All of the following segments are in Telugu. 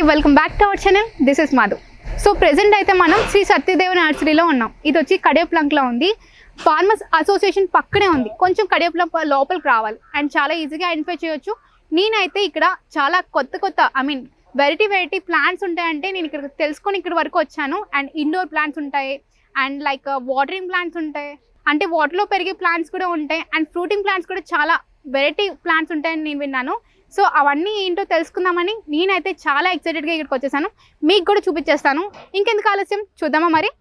Welcome back to our channel. This is Madhu. So present అయితే మనం శ్రీ సత్యదేవ నర్సరీలో ఉన్నాం. ఇది వచ్చి కడియప్లంకలో ఉంది. ఫార్మర్స్ అసోసియేషన్ పక్కనే ఉంది. కొంచెం కడియప్లంక లోపలికి రావాలి అండ్ చాలా ఈజీగా ఐడెంటిఫై చేయొచ్చు. నేనైతే ఇక్కడ చాలా కొత్త వెరైటీ ప్లాంట్స్ ఉంటాయంటే నేను ఇక్కడ తెలుసుకొని ఇక్కడ వరకు వచ్చాను. అండ్ ఇండోర్ ప్లాంట్స్ ఉంటాయి అండ్ లైక్ వాటరింగ్ ప్లాంట్స్ ఉంటాయి, అంటే వాటర్లో పెరిగే ప్లాంట్స్ కూడా ఉంటాయి అండ్ ఫ్రూటింగ్ ప్లాంట్స్ కూడా చాలా వెరైటీ ప్లాంట్స్ ఉంటాయని నేను విన్నాను. సో అవన్నీ ఏంటో తెలుసుకుందామని నేనైతే చాలా ఎక్సైటెడ్గా ఇక్కడికి వచ్చేసాను. మీకు కూడా చూపించేస్తాను. ఇంకెందుకు ఆలస్యం, చూద్దామా మరి.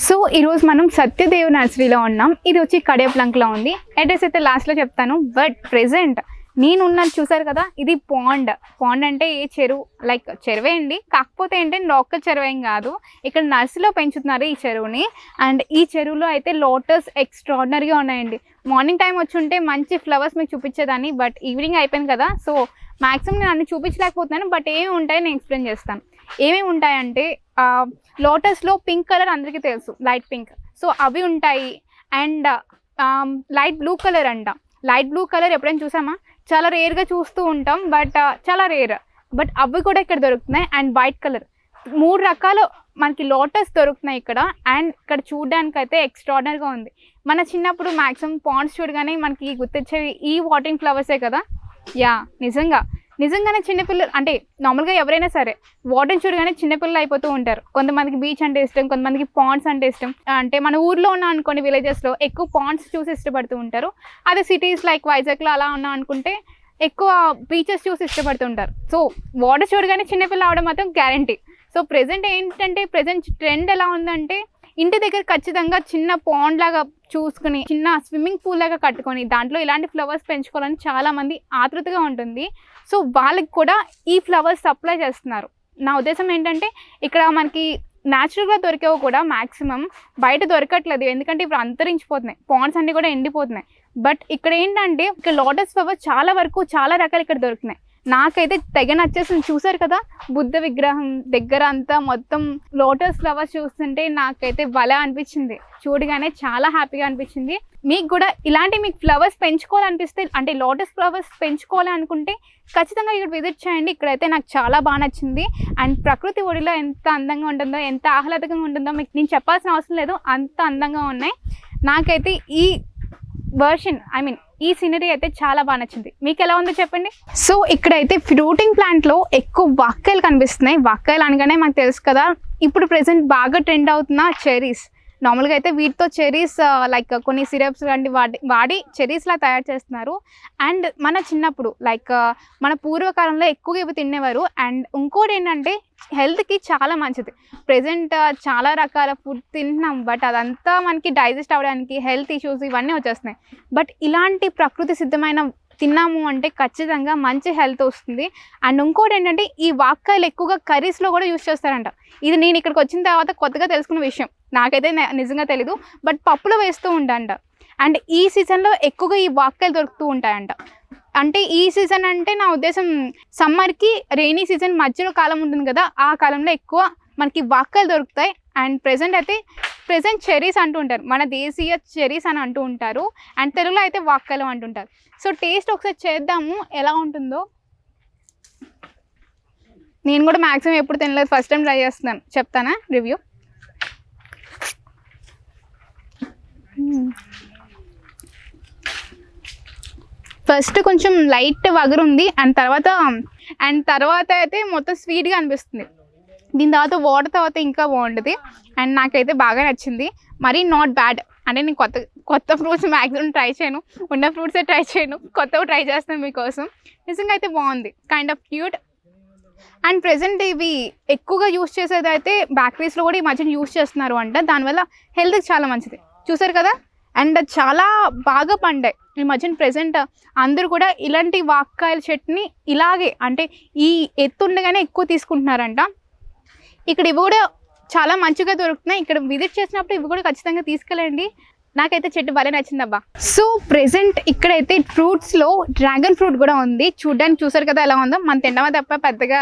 సో ఈరోజు మనం సత్యదేవ్ నర్సరీలో ఉన్నాం. ఇది వచ్చి కడియప్లంకలో ఉంది. అడ్రస్ అయితే లాస్ట్లో చెప్తాను. బట్ ప్రెజెంట్ నేను ఉన్నది చూసారు కదా, ఇది పాండ్ అంటే ఏ చెరువు, లైక్ చెరువే అండి. కాకపోతే ఏంటంటే లోకల్ చెరువు ఏం కాదు, ఇక్కడ నర్సరీలో పెంచుతున్నారు ఈ చెరువుని. అండ్ ఈ చెరువులో అయితే లోటస్ ఎక్స్ట్రాడినరీగా ఉన్నాయండి. మార్నింగ్ టైం వచ్చి ఉంటే మంచి ఫ్లవర్స్ మీకు చూపించేదాన్ని, బట్ ఈవినింగ్ అయిపోయింది కదా, సో మ్యాక్సిమం నేను అన్ని చూపించలేకపోతున్నాను. బట్ ఏమి ఉంటాయో నేను ఎక్స్ప్లెయిన్ చేస్తాను. ఏమేమి ఉంటాయంటే లోటస్లో పింక్ కలర్ అందరికీ తెలుసు, లైట్ పింక్. సో అవి ఉంటాయి. అండ్ లైట్ బ్లూ కలర్ అంట. లైట్ బ్లూ కలర్ ఎప్పుడైనా చూసామా? చాలా రేర్గా చూస్తూ ఉంటాం, బట్ చాలా రేర్. బట్ అవి కూడా ఇక్కడ దొరుకుతున్నాయి. అండ్ వైట్ కలర్, 3 రకాలు మనకి లోటస్ దొరుకుతున్నాయి ఇక్కడ. అండ్ ఇక్కడ చూడడానికి అయితే ఎక్స్ట్రాడినరీగా ఉంది. మన చిన్నప్పుడు మ్యాక్సిమం పాండ్స్ చూడగానే మనకి గుర్తొచ్చేవి ఈ వాటరింగ్ ఫ్లవర్సే కదా. యా, నిజంగానే చిన్నపిల్లలు అంటే నార్మల్గా ఎవరైనా సరే వాటర్ చూడగానే చిన్నపిల్లలు అయిపోతూ ఉంటారు. కొంతమందికి బీచ్ అంటే ఇష్టం, కొంతమందికి పాండ్స్ అంటే ఇష్టం. అంటే మన ఊర్లో ఉన్న అనుకోండి, విలేజెస్లో ఎక్కువ పాండ్స్ చూసి ఇష్టపడుతూ ఉంటారు. అదే సిటీస్ లైక్ వైజాగ్లో అలా ఉన్నా అనుకుంటే ఎక్కువ బీచెస్ చూసి ఇష్టపడుతుంటారు. సో వాటర్ చూడగానే చిన్నపిల్ల అవడం మాత్రం గ్యారంటీ. సో ప్రెజెంట్ ఏంటంటే ట్రెండ్ ఎలా ఉందంటే, ఇంటి దగ్గర ఖచ్చితంగా చిన్న పాండ్ లాగా చూసుకుని, చిన్న స్విమ్మింగ్ పూల్ లాగా కట్టుకొని దాంట్లో ఇలాంటి ఫ్లవర్స్ పెంచుకోవాలని చాలామంది ఆతృతగా ఉంటుంది. సో వాళ్ళకి కూడా ఈ ఫ్లవర్స్ సప్లై చేస్తున్నారు. నా ఉద్దేశం ఏంటంటే, ఇక్కడ మనకి న్యాచురల్గా దొరికేవి కూడా మ్యాక్సిమం బయట దొరకట్లేదు, ఎందుకంటే ఇప్పుడు అంతరించిపోతున్నాయి, పాండ్స్ అన్నీ కూడా ఎండిపోతున్నాయి. బట్ ఇక్కడ ఏంటంటే, ఇక్కడ లోటస్ ఫ్లవర్స్ చాలా రకాలు ఇక్కడ దొరుకుతున్నాయి. నాకైతే తెగ నచ్చేసింది. చూసారు కదా, బుద్ధ విగ్రహం దగ్గర అంతా మొత్తం లోటస్ ఫ్లవర్స్ చూస్తుంటే నాకైతే భలే అనిపించింది. చూడగానే చాలా హ్యాపీగా అనిపించింది. మీకు కూడా ఇలాంటి మీకు ఫ్లవర్స్ పెంచుకోవాలనిపిస్తే, అంటే లోటస్ ఫ్లవర్స్ పెంచుకోవాలనుకుంటే ఖచ్చితంగా ఇక్కడ విజిట్ చేయండి. ఇక్కడైతే నాకు చాలా బాగా నచ్చింది. అండ్ ప్రకృతి ఒడిలో ఎంత అందంగా ఉంటుందో, ఎంత ఆహ్లాదకంగా ఉంటుందో మీకు నేను చెప్పాల్సిన అవసరం లేదు, అంత అందంగా ఉన్నాయి. నాకైతే ఈ వర్షన్ ఈ సీనరీ అయితే చాలా బాగా నచ్చింది. మీకు ఎలా ఉందో చెప్పండి. సో ఇక్కడైతే ఫ్రూటింగ్ ప్లాంట్లో ఎక్కువ వాక్కాయలు కనిపిస్తున్నాయి. వాక్కాయలు అనగానే మనకు తెలుసు కదా, ఇప్పుడు ప్రెసెంట్ బాగా ట్రెండ్ అవుతున్న చెరీస్. నార్మల్గా అయితే వీటితో చెరీస్ లైక్ కొన్ని సిరప్స్ లాంటి వాడి చెరీస్లా తయారు చేస్తున్నారు. అండ్ మన చిన్నప్పుడు లైక్ మన పూర్వకాలంలో ఎక్కువగా ఇవి తినేవారు. అండ్ ఇంకోటి ఏంటంటే, హెల్త్కి చాలా మంచిది. ప్రెజెంట్ చాలా రకాల ఫుడ్ తింటున్నాం, బట్ అదంతా మనకి డైజెస్ట్ అవ్వడానికి హెల్త్ ఇష్యూస్ ఇవన్నీ వచ్చేస్తున్నాయి. బట్ ఇలాంటి ప్రకృతి సిద్ధమైన తిన్నాము అంటే ఖచ్చితంగా మంచి హెల్త్ వస్తుంది. అండ్ ఇంకోటి ఏంటంటే, ఈ వాక్కాయలు ఎక్కువగా కర్రీస్లో కూడా యూస్ చేస్తారంట. ఇది నేను ఇక్కడికి వచ్చిన తర్వాత కొత్తగా తెలుసుకున్న విషయం. నాకైతే నిజంగా తెలీదు, బట్ పప్పులో వేస్తూ ఉంటాయంట. అండ్ ఈ సీజన్లో ఎక్కువగా ఈ వాక్కాయలు దొరుకుతూ ఉంటాయంట. అంటే ఈ సీజన్ అంటే నా ఉద్దేశం సమ్మర్కి రెయినీ సీజన్ మధ్యలో కాలం ఉంటుంది కదా, ఆ కాలంలో ఎక్కువ మనకి వాక్కాయలు దొరుకుతాయి. అండ్ ప్రెజెంట్ చెరీస్ అంటూ ఉంటారు, మన దేశీయ చెరీస్ అని అంటూ ఉంటారు. అండ్ తెలుగులో అయితే వాక్కాయలు అంటుంటారు. సో టేస్ట్ ఒకసారి చేద్దాము ఎలా ఉంటుందో. నేను కూడా మ్యాక్సిమం ఎప్పుడు తినలేదు, ఫస్ట్ టైం ట్రై చేస్తున్నాను. చెప్తానా రివ్యూ. ఫస్ట్ కొంచెం లైట్ వగరుంది. అండ్ తర్వాత అయితే మొత్తం స్వీట్గా అనిపిస్తుంది. దీని తర్వాత వాటర్ తర్వాత ఇంకా బాగుంటుంది. అండ్ నాకైతే బాగా నచ్చింది. మరీ నాట్ బ్యాడ్. అంటే నేను కొత్త ఫ్రూట్స్ మ్యాక్సిమం ట్రై చేయను, ఉన్న ఫ్రూట్సే ట్రై చేయను, కొత్తవి ట్రై చేస్తాను మీకోసం. నిజంగా అయితే బాగుంది, kind of cute. And present ఇవి ఎక్కువగా యూస్ చేసేది అయితే బేకరీస్లో కూడా ఈ మధ్యన యూస్ చేస్తున్నారు అంట. దానివల్ల హెల్త్కి చాలా మంచిది. చూసారు కదా అండ్ చాలా బాగా పండాయి ఈ మధ్యన. ప్రెసెంట్ అందరూ కూడా ఇలాంటి వాక్కాయల చెట్టుని ఇలాగే అంటే ఈ ఎత్తు ఉండగానే ఎక్కువ తీసుకుంటున్నారంట. ఇక్కడ ఇవి కూడా చాలా మంచిగా దొరుకుతున్నాయి. ఇక్కడ విజిట్ చేసినప్పుడు ఇవి కూడా ఖచ్చితంగా తీసుకెళ్ళండి. నాకైతే చెట్టు భలే నచ్చిందబ్బా. సో ప్రెసెంట్ ఇక్కడైతే ఫ్రూట్స్లో డ్రాగన్ ఫ్రూట్ కూడా ఉంది. చూడ్డానికి చూసారు కదా ఎలా ఉందో. మన తినడమే తప్ప పెద్దగా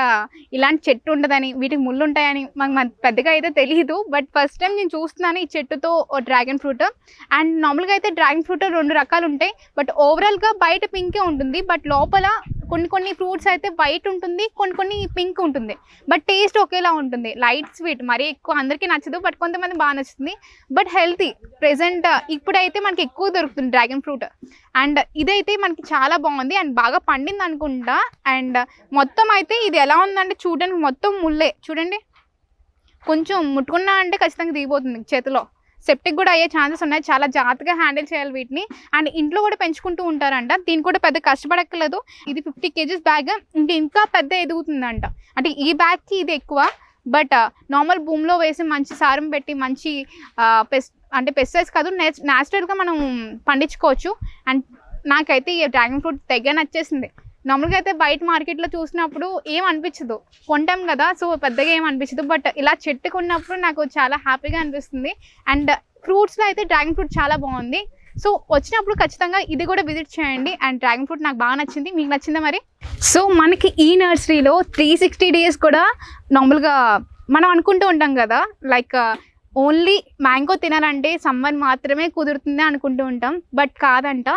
ఇలాంటి చెట్టు ఉండదని, వీటికి ముళ్ళు ఉంటాయని మాకు పెద్దగా అయితే తెలియదు. బట్ ఫస్ట్ టైం నేను చూస్తున్నాను ఈ చెట్టుతో డ్రాగన్ ఫ్రూట్. అండ్ నార్మల్గా అయితే డ్రాగన్ ఫ్రూట్ 2 రకాలు ఉంటాయి. బట్ ఓవరాల్గా బయట పింకే ఉంటుంది, బట్ లోపల కొన్ని ఫ్రూట్స్ అయితే వైట్ ఉంటుంది, కొన్ని పింక్ ఉంటుంది. బట్ టేస్ట్ ఒకేలా ఉంటుంది. లైట్ స్వీట్, మరీ ఎక్కువ అందరికీ నచ్చదు, బట్ కొంతమంది బాగా నచ్చుతుంది. But healthy. ప్రెసెంట్ ఇప్పుడైతే మనకి ఎక్కువ దొరుకుతుంది డ్రాగన్ ఫ్రూట్. అండ్ ఇదైతే మనకి చాలా బాగుంది అండ్ బాగా పండింది అనుకుంటా. అండ్ మొత్తం అయితే ఇది ఎలా ఉందంటే చూడడానికి మొత్తం ముల్లే. చూడండి, కొంచెం ముట్టుకున్నా అంటే ఖచ్చితంగా దిగిపోతుంది చేతిలో. సెప్టిక్ కూడా అయ్యే ఛాన్సెస్ ఉన్నాయి. చాలా జాగ్రత్తగా హ్యాండిల్ చేయాలి వీటిని. అండ్ ఇంట్లో కూడా పెంచుకుంటూ ఉంటారంట. దీనికి కూడా పెద్ద కష్టపడక్కర్లేదు. ఇది 50 kgs బ్యాగ్, ఇంకా పెద్ద ఎదుగుతుందంట. అంటే ఈ బ్యాగ్కి ఇది ఎక్కువ. బట్ నార్మల్ భూమిలో వేసి మంచి సారం పెట్టి మంచి పెస్టిసైడ్స్ కాదు, న్యాచురల్గా మనం పండించుకోవచ్చు. అండ్ నాకైతే ఈ డ్రాగన్ ఫ్రూట్ తెగ నచ్చేసింది. నార్మల్గా అయితే బయట మార్కెట్లో చూసినప్పుడు ఏం అనిపించదు, కొంటాం కదా, సో పెద్దగా ఏం అనిపించదు. బట్ ఇలా చెట్టుకున్నప్పుడు నాకు చాలా హ్యాపీగా అనిపిస్తుంది. అండ్ ఫ్రూట్స్లో అయితే డ్రాగన్ ఫ్రూట్ చాలా బాగుంది. సో వచ్చినప్పుడు ఖచ్చితంగా ఇది కూడా విజిట్ చేయండి. అండ్ డ్రాగన్ ఫ్రూట్ నాకు బాగా నచ్చింది. మీకు నచ్చిందా మరి? సో మనకి ఈ నర్సరీలో 360 days కూడా నార్మల్గా మనం అనుకుంటూ ఉంటాం కదా, లైక్ ఓన్లీ మ్యాంగో తినాలంటే సమ్మర్ మాత్రమే కుదురుతుంది అనుకుంటూ ఉంటాం. బట్ కాదంట.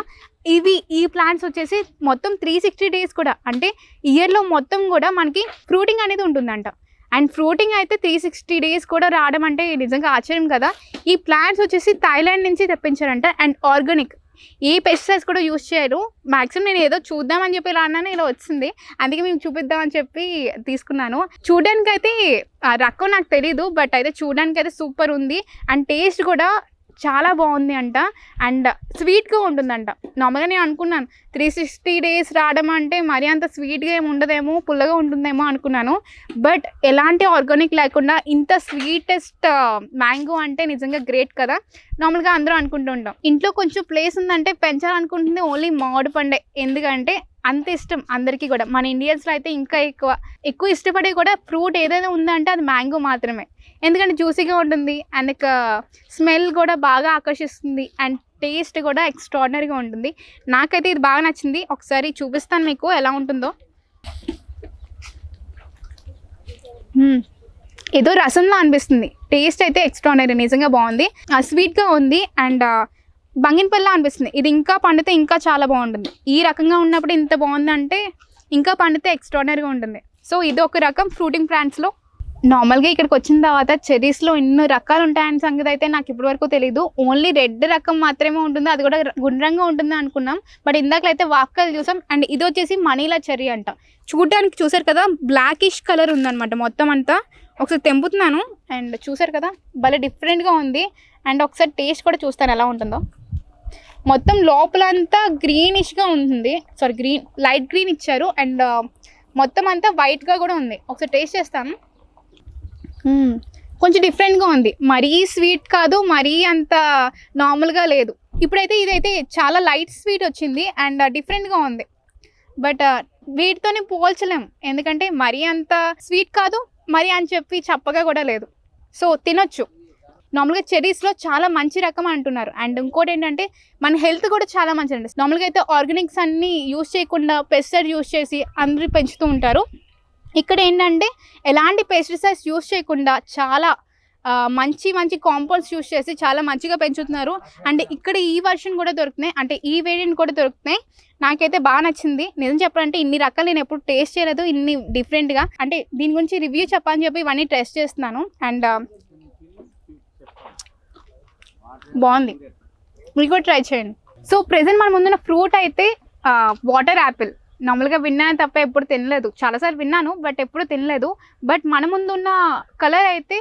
ఈ ప్లాంట్స్ వచ్చేసి మొత్తం 360 days కూడా, అంటే ఇయర్లో మొత్తం కూడా మనకి ఫ్రూటింగ్ అనేది ఉంటుందంట. అండ్ ఫ్రూటింగ్ అయితే 360 days కూడా రావడం అంటే నిజంగా ఆశ్చర్యం కదా. ఈ ప్లాంట్స్ వచ్చేసి థాయిలాండ్ నుంచి తెప్పించారంట. అండ్ ఆర్గానిక్, ఏ పెస్టిసైడ్స్ కూడా యూజ్ చేయరు. మ్యాక్సిమం నేను ఏదో చూద్దామని చెప్పి ఇలా అన్నాను, ఇలా వచ్చింది, అందుకే మేము చూపిద్దామని చెప్పి తీసుకున్నాను. చూడడానికి అయితే ఆ రకం నాకు తెలీదు, బట్ అయితే చూడడానికి అయితే సూపర్ ఉంది. అండ్ టేస్ట్ కూడా చాలా బాగుంది అంట. అండ్ స్వీట్గా ఉంటుందంట. నార్మల్గా నేను అనుకున్నాను 360 days రావడం అంటే మరీ అంత స్వీట్గా ఏమి ఉండదేమో, పుల్లగా ఉంటుందేమో అనుకున్నాను. బట్ ఎలాంటి ఆర్గానిక్ లేకుండా ఇంత స్వీటెస్ట్ మ్యాంగో అంటే నిజంగా గ్రేట్ కదా. నార్మల్గా అందరూ అనుకుంటూ ఉంటాం ఇంట్లో కొంచెం ప్లేస్ ఉందంటే పెంచాలనుకుంటుంది ఓన్లీ మామిడి పండే. ఎందుకంటే అంత ఇష్టం అందరికీ కూడా. మన ఇండియన్స్లో అయితే ఇంకా ఎక్కువ ఇష్టపడే కూడా ఫ్రూట్ ఏదైనా ఉందంటే అది మ్యాంగో మాత్రమే. ఎందుకంటే జ్యూసీగా ఉంటుంది అండ్ స్మెల్ కూడా బాగా ఆకర్షిస్తుంది అండ్ టేస్ట్ కూడా ఎక్స్ట్రాడినరీగా ఉంటుంది. నాకైతే ఇది బాగా నచ్చింది. ఒకసారి చూపిస్తాను మీకు ఎలా ఉంటుందో. ఏదో రసంలో అనిపిస్తుంది. టేస్ట్ అయితే ఎక్స్ట్రాడినరీ, నిజంగా బాగుంది. స్వీట్గా ఉంది అండ్ బంగినపల్లి అనిపిస్తుంది. ఇది ఇంకా పండితే ఇంకా చాలా బాగుంటుంది. ఈ రకంగా ఉన్నప్పుడు ఇంత బాగుందంటే ఇంకా పండితే ఎక్స్ట్రాడినరీగా ఉంటుంది. సో ఇది ఒక రకం ఫ్రూటింగ్ ప్లాంట్స్లో. నార్మల్గా ఇక్కడికి వచ్చిన తర్వాత చెర్రీస్లో ఎన్నో రకాలు ఉంటాయని సంగతి అయితే నాకు ఇప్పటివరకు తెలియదు. ఓన్లీ రెడ్ రకం మాత్రమే ఉంటుంది, అది కూడా గుండ్రంగా ఉంటుంది అనుకున్నాం. బట్ ఇందాకలైతే వాక్కాయలు చూసాం. అండ్ ఇది వచ్చేసి మనీలా చెర్రీ అంట. చూడడానికి చూసారు కదా, బ్లాకిష్ కలర్ ఉందన్నమాట మొత్తం అంతా. ఒకసారి తెంపుతున్నాను అండ్ చూసారు కదా భలే డిఫరెంట్గా ఉంది. అండ్ ఒకసారి టేస్ట్ కూడా చూస్తాను ఎలా ఉంటుందో. మొత్తం లోపలంతా గ్రీనిష్గా ఉంటుంది, లైట్ గ్రీన్ ఇచ్చారు. అండ్ మొత్తం అంతా వైట్గా కూడా ఉంది. ఒకసారి టేస్ట్ చేస్తాను. కొంచెం డిఫరెంట్గా ఉంది. మరీ స్వీట్ కాదు, మరీ అంత నార్మల్గా లేదు. ఇప్పుడైతే ఇదైతే చాలా లైట్ స్వీట్ వచ్చింది అండ్ డిఫరెంట్గా ఉంది. బట్ వీటితోనే పోల్చలేము, ఎందుకంటే మరీ అంత స్వీట్ కాదు, మరీ అని చెప్పి చప్పగా కూడా లేదు. సో తినొచ్చు. నార్మల్గా చెర్రీస్లో చాలా మంచి రకం అంటున్నారు. అండ్ ఇంకోటి ఏంటంటే మన హెల్త్ కూడా చాలా మంచిదండి. నార్మల్గా అయితే ఆర్గానిక్స్ అన్నీ యూజ్ చేయకుండా పెస్టిసైడ్ యూజ్ చేసి అందరూ పెంచుతూ ఉంటారు. ఇక్కడ ఏంటంటే ఎలాంటి పెస్టిసైడ్స్ యూజ్ చేయకుండా చాలా మంచి కాంపౌండ్స్ యూజ్ చేసి చాలా మంచిగా పెంచుతున్నారు. అండ్ ఇక్కడ ఈ వర్షన్ కూడా దొరుకుతున్నాయి, అంటే ఈ వేరియంట్ కూడా దొరుకుతున్నాయి. నాకైతే బాగా నచ్చింది. నిజం చెప్పాలంటే ఇన్ని రకాలు నేను ఎప్పుడు టేస్ట్ చేయలేదు, ఇన్ని డిఫరెంట్గా. అంటే దీని గురించి రివ్యూ చెప్పని చెప్పి ఇవన్నీ టెస్ట్ చేస్తున్నాను. అండ్ బాగుంది, మీరు కూడా ట్రై చేయండి. సో ప్రెజెంట్ మన ముందున్న ఫ్రూట్ అయితే వాటర్ యాపిల్. నార్మల్గా విన్నాను తప్ప ఎప్పుడు తినలేదు. చాలాసార్లు విన్నాను బట్ ఎప్పుడు తినలేదు. బట్ మన ముందున్న కలర్ అయితే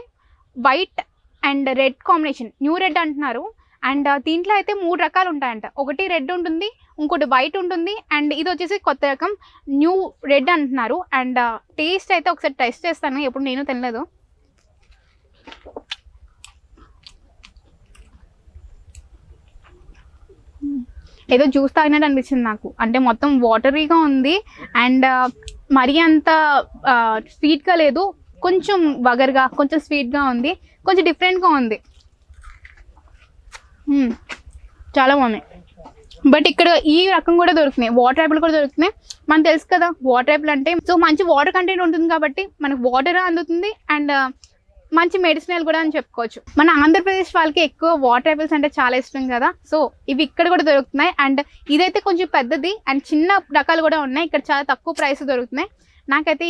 white and red combination, new red అంటున్నారు. అండ్ దీంట్లో అయితే 3 రకాలు ఉంటాయంట. ఒకటి రెడ్ ఉంటుంది, ఇంకోటి వైట్ ఉంటుంది, అండ్ ఇది వచ్చేసి కొత్త రకం న్యూ రెడ్ అంటున్నారు. అండ్ టేస్ట్ అయితే ఒకసారి టెస్ట్ చేస్తాను, ఎప్పుడు నేను తినలేదు. ఏదో జ్యూస్ తాగినట్టు అనిపించింది నాకు. అంటే మొత్తం వాటరీగా ఉంది అండ్ మరీ అంత స్వీట్గా లేదు, కొంచెం వగర్గా కొంచెం స్వీట్గా ఉంది, కొంచెం డిఫరెంట్గా ఉంది. చాలా బాగున్నాయి. బట్ ఇక్కడ ఈ రకం కూడా దొరుకుతున్నాయి, వాటర్ యాపిల్ కూడా దొరుకుతున్నాయి. మనకు తెలుసు కదా వాటర్ యాపిల్ అంటే, సో మంచి వాటర్ కంటెంట్ ఉంటుంది కాబట్టి మనకు వాటర్ అందుతుంది అండ్ మంచి మెడిసినల్ కూడా అని చెప్పుకోవచ్చు. మన ఆంధ్రప్రదేశ్ వాళ్ళకి ఎక్కువ వాటర్ యాపిల్స్ అంటే చాలా ఇష్టం కదా, సో ఇవి ఇక్కడ కూడా దొరుకుతున్నాయి. అండ్ ఇదైతే కొంచెం పెద్దది అండ్ చిన్న రకాలు కూడా ఉన్నాయి. ఇక్కడ చాలా తక్కువ ప్రైస్ దొరుకుతున్నాయి. నాకైతే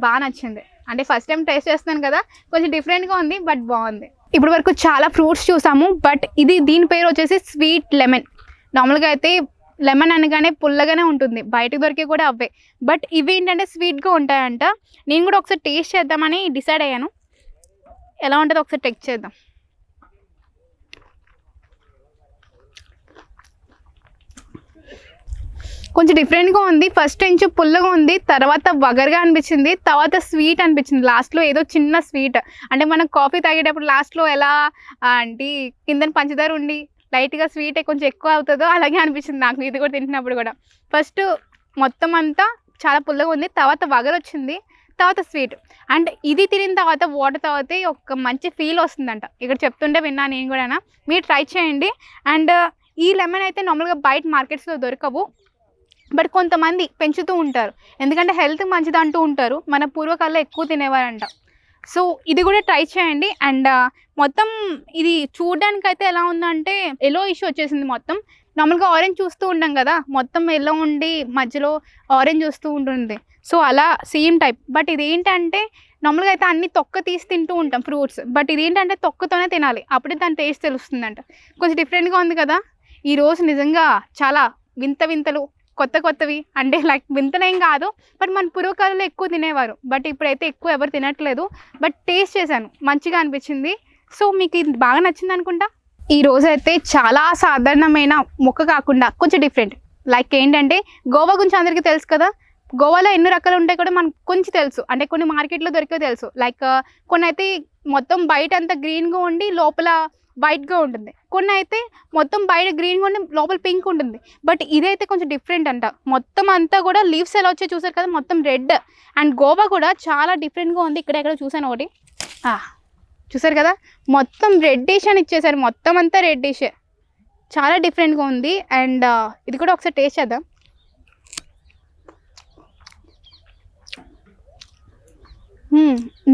బాగా నచ్చింది. అంటే ఫస్ట్ టైం టేస్ట్ చేస్తున్నాను కదా, కొంచెం డిఫరెంట్గా ఉంది బట్ బాగుంది. ఇప్పుడు వరకు చాలా ఫ్రూట్స్ చూసాము, బట్ దీని పేరు వచ్చేసి స్వీట్ లెమన్. నార్మల్గా అయితే లెమన్ అనగానే పుల్లగానే ఉంటుంది, బయటకు దొరికే కూడా అవే, బట్ ఇవి ఏంటంటే స్వీట్గా ఉంటాయంట. నేను కూడా ఒకసారి టేస్ట్ చేద్దామని డిసైడ్ అయ్యాను. ఎలా ఉంటుందో ఒకసారి టెస్ట్ చేద్దాం. కొంచెం డిఫరెంట్గా ఉంది. ఫస్ట్ కొంచెం పుల్లగా ఉంది, తర్వాత వగర్గా అనిపించింది, తర్వాత స్వీట్ అనిపించింది. లాస్ట్లో ఏదో చిన్న స్వీట్, అంటే మనం కాఫీ తాగేటప్పుడు లాస్ట్లో ఎలా అంటే కింద పంచదార ఉండి లైట్గా స్వీట్ కొంచెం ఎక్కువ అవుతుందో అలాగే అనిపించింది నాకు ఇది కూడా తింటున్నప్పుడు కూడా. ఫస్ట్ మొత్తం అంతా చాలా పుల్లగా ఉంది, తర్వాత వగర్ వచ్చింది, తర్వాత స్వీట్. అండ్ ఇది తినిన తర్వాత వాటర్ తాగితే ఒక మంచి ఫీల్ వస్తుందంట. ఇక్కడ చెప్తుంటే విన్నా నేను కూడా. మీరు ట్రై చేయండి. అండ్ ఈ లెమన్ అయితే నార్మల్గా బయట మార్కెట్స్లో దొరకవు, బట్ కొంతమంది పెంచుతూ ఉంటారు, ఎందుకంటే హెల్త్ మంచిది అంటూ ఉంటారు. మన పూర్వకాలంలో ఎక్కువ తినేవారంట. సో ఇది కూడా ట్రై చేయండి. అండ్ మొత్తం ఇది చూడడానికి అయితే ఎలా ఉందంటే ఎల్లో ఇష్యూ వచ్చేసింది మొత్తం. నార్మల్గా ఆరెంజ్ చూస్తూ ఉంటాం కదా, మొత్తం ఎల్లో ఉండి మధ్యలో ఆరెంజ్ వస్తూ ఉంటుంది, సో అలా సేమ్ టైప్. బట్ ఇది ఏంటంటే నార్మల్గా అయితే అన్ని తొక్క తీసి తింటూ ఉంటాం ఫ్రూట్స్, బట్ ఇది ఏంటంటే తొక్కతోనే తినాలి, అప్పుడే దాని టేస్ట్ తెలుస్తుందంట. కొంచెం డిఫరెంట్గా ఉంది కదా. ఈరోజు నిజంగా చాలా వింతలు కొత్తవి, అంటే లైక్ వింతలేం కాదు, బట్ మన పూర్వకాలంలో ఎక్కువ తినేవారు, బట్ ఇప్పుడైతే ఎక్కువ ఎవరు తినట్లేదు. బట్ టేస్ట్ చేశాను, మంచిగా అనిపించింది. సో మీకు ఇది బాగా నచ్చింది అనుకుంటా. ఈ రోజు అయితే చాలా సాధారణమైన మొక్క కాకుండా కొంచెం డిఫరెంట్, లైక్ ఏంటంటే గోవా గురించి అందరికీ తెలుసు కదా. గోవాలో ఎన్ని రకాలు ఉంటాయి కూడా మనకు కొంచెం తెలుసు, అంటే కొన్ని మార్కెట్లో దొరికే తెలుసు. లైక్ కొన్ని అయితే మొత్తం బయట అంతా గ్రీన్గా ఉండి లోపల వైట్గా ఉంటుంది, కొన్ని అయితే మొత్తం బయట గ్రీన్గా ఉండి లోపల పింక్ ఉంటుంది. బట్ ఇదైతే కొంచెం డిఫరెంట్ అంట. మొత్తం అంతా కూడా లీవ్స్ ఎలా వచ్చాయి చూసారు కదా, మొత్తం రెడ్. అండ్ గోవా కూడా చాలా డిఫరెంట్గా ఉంది. ఇక్కడ చూసాను ఒకటి, చూసారు కదా, మొత్తం రెడ్డిష్ అని ఇచ్చేసారు, మొత్తం అంతా రెడ్డిష్, చాలా డిఫరెంట్గా ఉంది. అండ్ ఇది కూడా ఒకసారి టేస్ట్ చేద్దాం.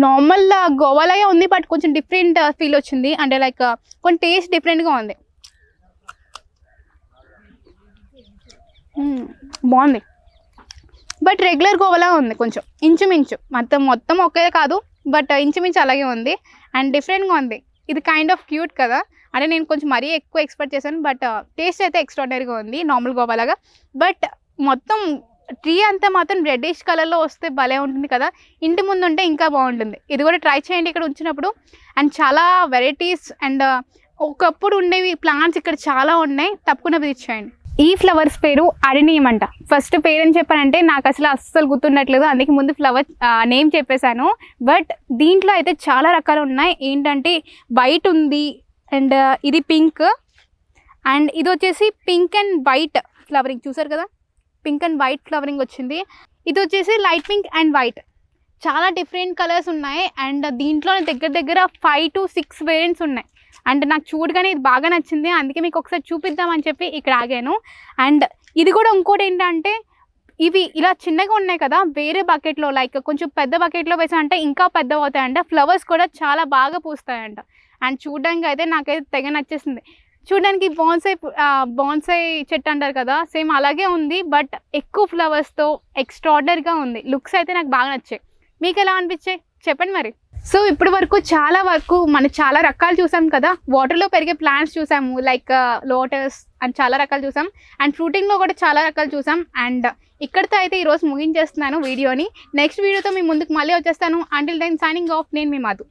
నార్మల్ గోవాలాగే ఉంది, బట్ కొంచెం డిఫరెంట్ ఫీల్ వచ్చింది. అంటే లైక్ కొంచెం టేస్ట్ డిఫరెంట్గా ఉంది, బాగుంది. బట్ రెగ్యులర్ గోవాలా ఉంది, కొంచెం ఇంచుమించు మొత్తం ఒకే కాదు, బట్ ఇంచుమించు అలాగే ఉంది. అండ్ డిఫరెంట్గా ఉంది. ఇది కైండ్ ఆఫ్ క్యూట్ కదా, అంటే నేను కొంచెం మరీ ఎక్కువ ఎక్స్పెక్ట్ చేశాను, బట్ టేస్ట్ అయితే ఎక్స్ట్రాడినరీగా ఉంది నార్మల్ గోవాలాగా. బట్ మొత్తం ట్రీ అంతా మాత్రం రెడ్డిష్ కలర్లో వస్తే భలే ఉంటుంది కదా, ఇంటి ముందు ఉంటే ఇంకా బాగుంటుంది. ఇది కూడా ట్రై చేయండి ఇక్కడ ఉంచినప్పుడు. అండ్ చాలా వెరైటీస్ అండ్ ఒకప్పుడు ఉండేవి ప్లాంట్స్ ఇక్కడ చాలా ఉన్నాయి, తప్పకుండా విజిట్ చేయండి. ఈ ఫ్లవర్స్ పేరు అరినియం అంట. ఫస్ట్ పేరు అని చెప్పానంటే నాకు అసలు అస్సలు గుర్తుండట్లేదు, అందుకే ముందు ఫ్లవర్ నేమ్ చెప్పేశాను. బట్ దీంట్లో అయితే చాలా రకాలు ఉన్నాయి. ఏంటంటే వైట్ ఉంది, అండ్ ఇది పింక్, అండ్ ఇది వచ్చేసి పింక్ అండ్ వైట్ ఫ్లవరింగ్, చూసారు కదా, పింక్ అండ్ వైట్ ఫ్లవరింగ్ వచ్చింది. ఇది వచ్చేసి లైట్ పింక్ అండ్ వైట్, చాలా డిఫరెంట్ కలర్స్ ఉన్నాయి. అండ్ దీంట్లో దగ్గర 5 to 6 వేరియంట్స్ ఉన్నాయి. అండ్ నాకు చూడగానే ఇది బాగా నచ్చింది, అందుకే మీకు ఒకసారి చూపిద్దామని చెప్పి ఇక్కడ ఆగాను. అండ్ ఇది కూడా ఇంకోటి ఏంటంటే ఇవి ఇలా చిన్నగా ఉన్నాయి కదా, వేరే బకెట్లో లైక్ కొంచెం పెద్ద బకెట్లో వేసామంటే ఇంకా పెద్ద అవుతాయంట. ఫ్లవర్స్ కూడా చాలా బాగా పూస్తాయంట. అండ్ చూడడానికి అయితే నాకైతే తెగ నచ్చేసింది. చూడడానికి బాన్సై చెట్టు అంటారు కదా, సేమ్ అలాగే ఉంది, బట్ ఎక్కువ ఫ్లవర్స్తో ఎక్స్ట్రాడనరీగా ఉంది. లుక్స్ అయితే నాకు బాగా నచ్చాయి. మీకు ఎలా అనిపించాయి చెప్పండి మరి. సో ఇప్పటి వరకు మనం చాలా రకాలు చూసాం కదా. వాటర్లో పెరిగే ప్లాంట్స్ చూసాము, లైక్ లోటస్ అండ్ చాలా రకాలు చూసాం. అండ్ ఫ్రూటింగ్లో కూడా చాలా రకాలు చూసాం. అండ్ ఇక్కడితో అయితే ఈరోజు ముగించేస్తున్నాను వీడియోని. నెక్స్ట్ వీడియోతో మీ ముందుకు మళ్ళీ వచ్చేస్తాను. అంటిల్ దెన్ సైనింగ్ ఆఫ్, నేను మీ మధు.